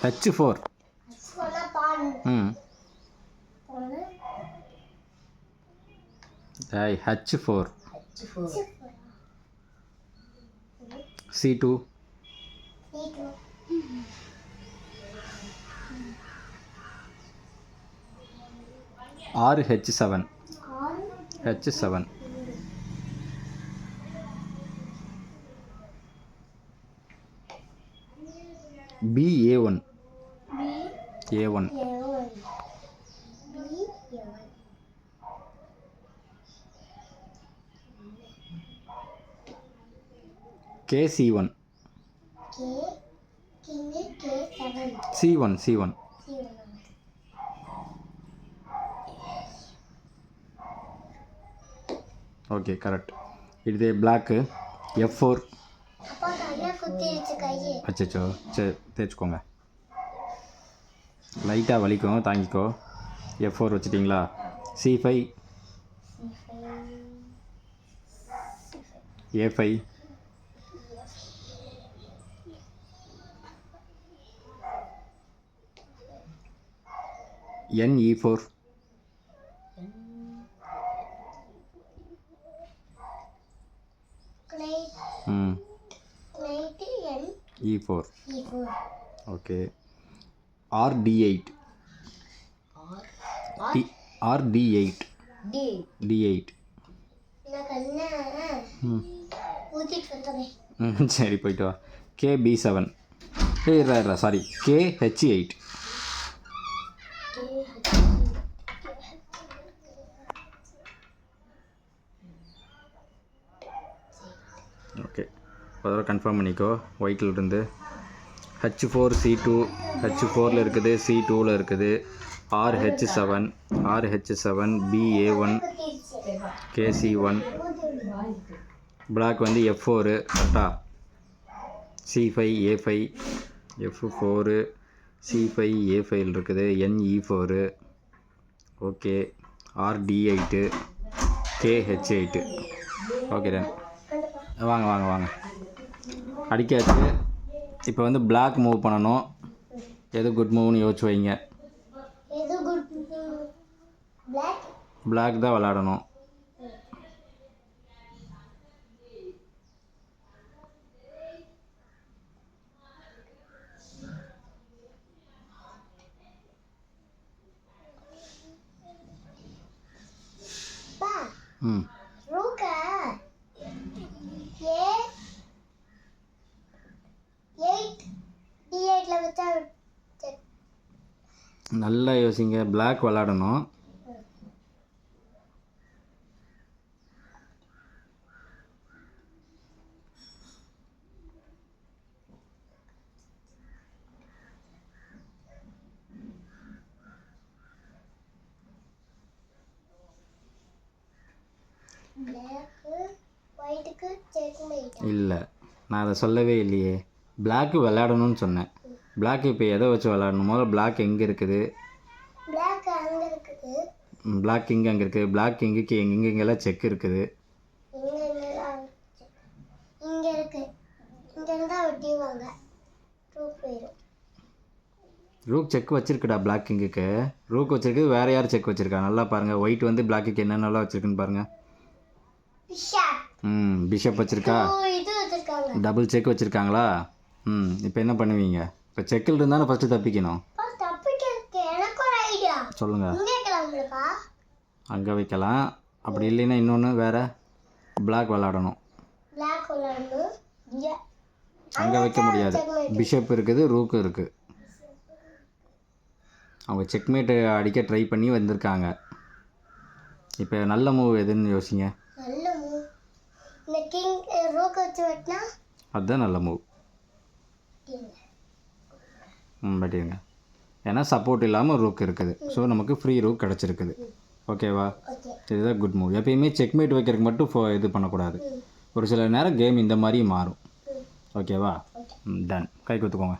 H4. H4. C2. RH7. H7. BA1. A1. KC1. C1. Okay, correct. இது black. F4. அச்சோ சரி தேய்ச்சிக்கோங்க, லைட்டாக வலிக்கும், தாங்கிக்கோ. F4 வச்சுட்டிங்களா? C5. A5. NE4. E4. Okay. RD8. RD8. D8. சரி போயிட்டு வா. KB7. Sorry, KH8. ஓகே, அதோட கன்ஃபார்ம் பண்ணிக்கோ. ஒயிட்டில் இருந்து H4 C2, H4ல் இருக்குது, C2ல் இருக்குது. RH7 BA1 KC1. பிளாக் வந்து F4 கரெக்டா? C5 A5 F4 C5 A5 இருக்குது. NE4. Okay. RD8 KH8. Okay done. வாங்க அடிக்காச்சு. இப்போ வந்து பிளாக் மூவ் பண்ணணும். எது குட் மூவ்னு யோசிச்சு வைங்க. பிளாக் தான் விளாடணும். நல்லா யோசிங்க. பிளாக் விளாடணும். இல்லை, நான் அதை சொல்லவே இல்லையே. பிளாக்கு விளையாடணும்னு சொன்னேன். பிளாக் இப்போ எதை வச்சு விளையாடணும்? முதல்ல பிளாக் எங்கே இருக்குது? பிளாக் கிங் அங்கே இருக்குது. பிளாக் கிங்குக்கு எங்கெங்கெல்லாம் செக் இருக்குது? ரூக் செக் வச்சிருக்குடா. பிளாக் கிங்குக்கு ரூக் வச்சிருக்கு. வேறு யார் செக் வச்சுருக்கா? நல்லா பாருங்கள். ஒயிட் வந்து பிளாக்குக்கு என்னென்னலாம் வச்சுருக்குன்னு பாருங்கள். பிஷப் வச்சுருக்கா. டபுள் செக் வச்சுருக்காங்களா? இப்போ என்ன பண்ணுவீங்க? இப்போ செக்கில் இருந்தாலும் ஃபஸ்ட்டு தப்பிக்கணும். சொல்லுங்கள். அங்கே வைக்கலாம். அப்படி இல்லைன்னா இன்னொன்று வேறு பிளாக் விளாடணும். அங்கே வைக்க முடியாது. பிஷப் இருக்குது, ரூக்கு இருக்குது. அவங்க செக்மேட்டு அடிக்க ட்ரை பண்ணி வந்திருக்காங்க. இப்போ நல்ல மூவ் எதுன்னு யோசிங்க. அதுதான் நல்ல மூவ். பட்டிருங்க. ஏன்னா சப்போர்ட் இல்லாமல் ரூக் இருக்குது. ஸோ நமக்கு ஃப்ரீ ரூக் கிடச்சிருக்குது. ஓகேவா? இதுதான் குட் மூவ். எப்பயுமே செக்மேட் வைக்கிறதுக்கு மட்டும் இது பண்ணக்கூடாது. ஒரு சில நேரம் கேம் இந்த மாதிரி மாறும். ஓகேவா? டன். கை கொடுத்துக்கோங்க.